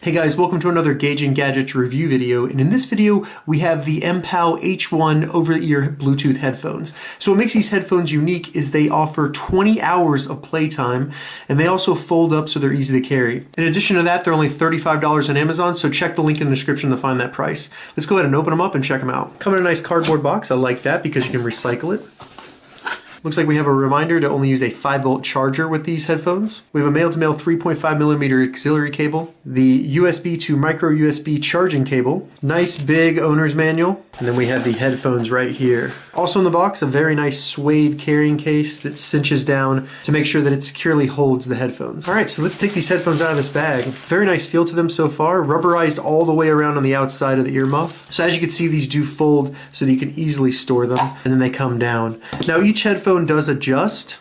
Hey guys, welcome to another Gauge and Gadgets review video, and in this video we have the Mpow H1 over-the-ear Bluetooth headphones. So what makes these headphones unique is they offer 20 hours of playtime, and they also fold up so they're easy to carry. In addition to that, they're only $35 on Amazon, so check the link in the description to find that price. Let's go ahead and open them up and check them out. Come in a nice cardboard box. I like that because you can recycle it. Looks like we have a reminder to only use a 5-volt charger with these headphones. We have a male-to-male 3.5mm auxiliary cable, the USB to micro USB charging cable, nice big owner's manual, and then we have the headphones right here. Also in the box, a very nice suede carrying case that cinches down to make sure that it securely holds the headphones. Alright, so let's take these headphones out of this bag. Very nice feel to them so far, rubberized all the way around on the outside of the earmuff. So as you can see, these do fold so that you can easily store them, and then they come down. Now each headphone does adjust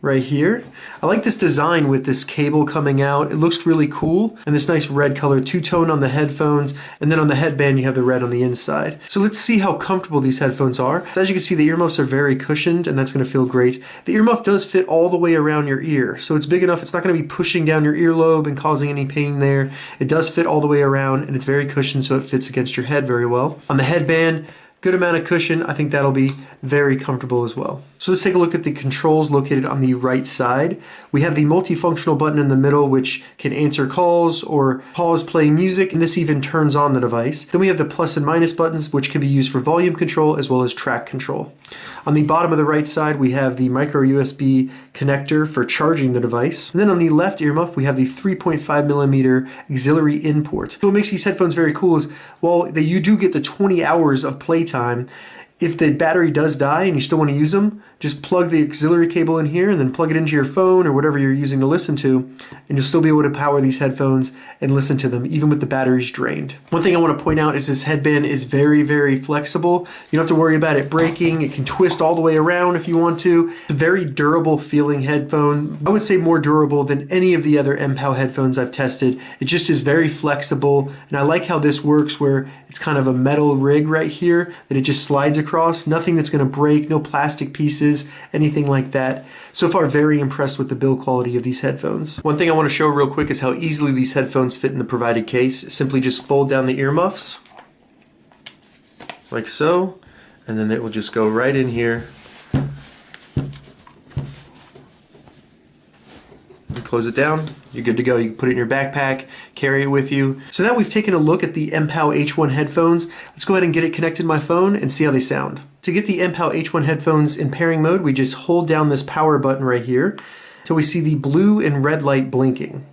right here. I like this design with this cable coming out. It looks really cool, and this nice red color two-tone on the headphones, and then on the headband you have the red on the inside. So let's see how comfortable these headphones are. As you can see, the earmuffs are very cushioned, and that's going to feel great. The earmuff does fit all the way around your ear, so it's big enough it's not going to be pushing down your earlobe and causing any pain there. It does fit all the way around, and it's very cushioned so it fits against your head very well. On the headband, good amount of cushion. I think that'll be very comfortable as well. So let's take a look at the controls located on the right side. We have the multifunctional button in the middle, which can answer calls or pause playing music, and this even turns on the device. Then we have the plus and minus buttons, which can be used for volume control as well as track control. On the bottom of the right side, we have the micro USB connector for charging the device. And then on the left earmuff, we have the 3.5mm auxiliary in port. So what makes these headphones very cool is, while you do get the 20 hours of playtime, if the battery does die and you still want to use them, just plug the auxiliary cable in here and then plug it into your phone or whatever you're using to listen to, and you'll still be able to power these headphones and listen to them even with the batteries drained. One thing I want to point out is this headband is very, very flexible. You don't have to worry about it breaking. It can twist all the way around if you want to. It's a very durable feeling headphone. I would say more durable than any of the other Mpow headphones I've tested. It just is very flexible, and I like how this works where it's kind of a metal rig right here that it just slides across. Nothing that's going to break, no plastic pieces, anything like that. So far, very impressed with the build quality of these headphones. One thing I want to show real quick is how easily these headphones fit in the provided case. Simply just fold down the earmuffs, like so, and then it will just go right in here. Close it down, you're good to go. You can put it in your backpack, carry it with you. So now we've taken a look at the Mpow H1 headphones. Let's go ahead and get it connected to my phone and see how they sound. To get the Mpow H1 headphones in pairing mode, we just hold down this power button right here till we see the blue and red light blinking.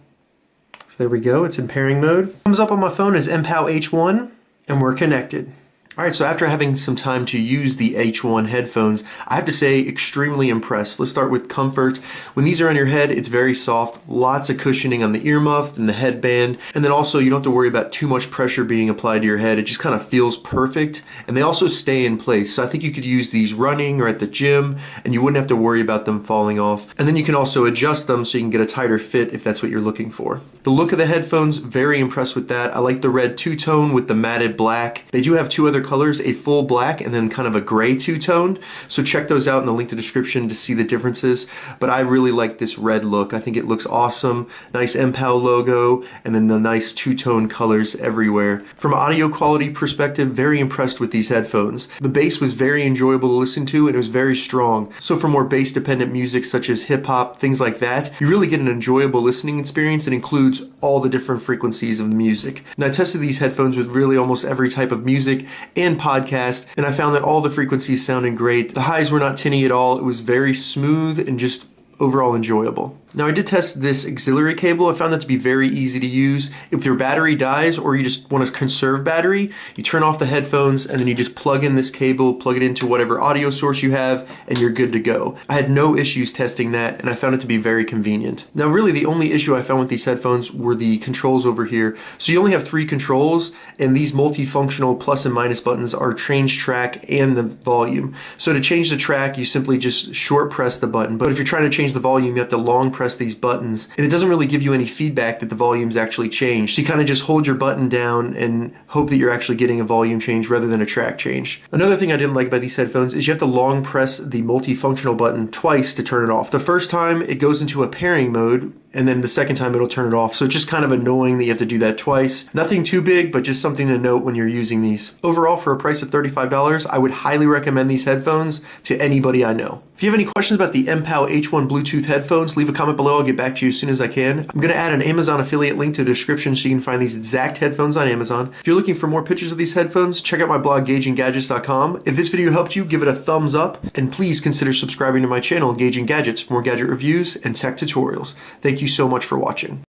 So there we go, it's in pairing mode. Comes up on my phone as Mpow H1, and we're connected. Alright, so after having some time to use the H1 headphones, I have to say extremely impressed. Let's start with comfort. When these are on your head, it's very soft, lots of cushioning on the earmuff and the headband, and then also you don't have to worry about too much pressure being applied to your head. It just kind of feels perfect, and they also stay in place. So I think you could use these running or at the gym, and you wouldn't have to worry about them falling off. And then you can also adjust them so you can get a tighter fit if that's what you're looking for. The look of the headphones, very impressed with that. I like the red two-tone with the matted black. They do have two other colors, a full black and then kind of a gray two-toned, so check those out in the link to the description to see the differences. But I really like this red look. I think it looks awesome. Nice Mpow logo, and then the nice two-tone colors everywhere. From an audio quality perspective, very impressed with these headphones. The bass was very enjoyable to listen to, and it was very strong. So for more bass-dependent music such as hip-hop, things like that, you really get an enjoyable listening experience that includes all the different frequencies of the music. And I tested these headphones with really almost every type of music and podcast, and I found that all the frequencies sounded great. The highs were not tinny at all. It was very smooth and just overall enjoyable. Now I did test this auxiliary cable. I found that to be very easy to use. If your battery dies or you just want to conserve battery, you turn off the headphones and then you just plug in this cable, plug it into whatever audio source you have, and you're good to go. I had no issues testing that, and I found it to be very convenient. Now really the only issue I found with these headphones were the controls over here. So you only have 3 controls, and these multifunctional plus and minus buttons are change track and the volume. So to change the track, you simply just short press the button. But if you're trying to change the volume, you have to long press these buttons, and it doesn't really give you any feedback that the volume's actually changed. So you kind of just hold your button down and hope that you're actually getting a volume change rather than a track change. Another thing I didn't like about these headphones is you have to long press the multifunctional button twice to turn it off. The first time it goes into a pairing mode, and then the second time it'll turn it off. So it's just kind of annoying that you have to do that twice. Nothing too big, but just something to note when you're using these. Overall, for a price of $35, I would highly recommend these headphones to anybody I know. If you have any questions about the Mpow H1 Bluetooth headphones, leave a comment below. I'll get back to you as soon as I can. I'm going to add an Amazon affiliate link to the description so you can find these exact headphones on Amazon. If you're looking for more pictures of these headphones, check out my blog, gauginggadgets.com. If this video helped you, give it a thumbs up, and please consider subscribing to my channel, Gauging Gadgets, for more gadget reviews and tech tutorials. Thank you so much for watching.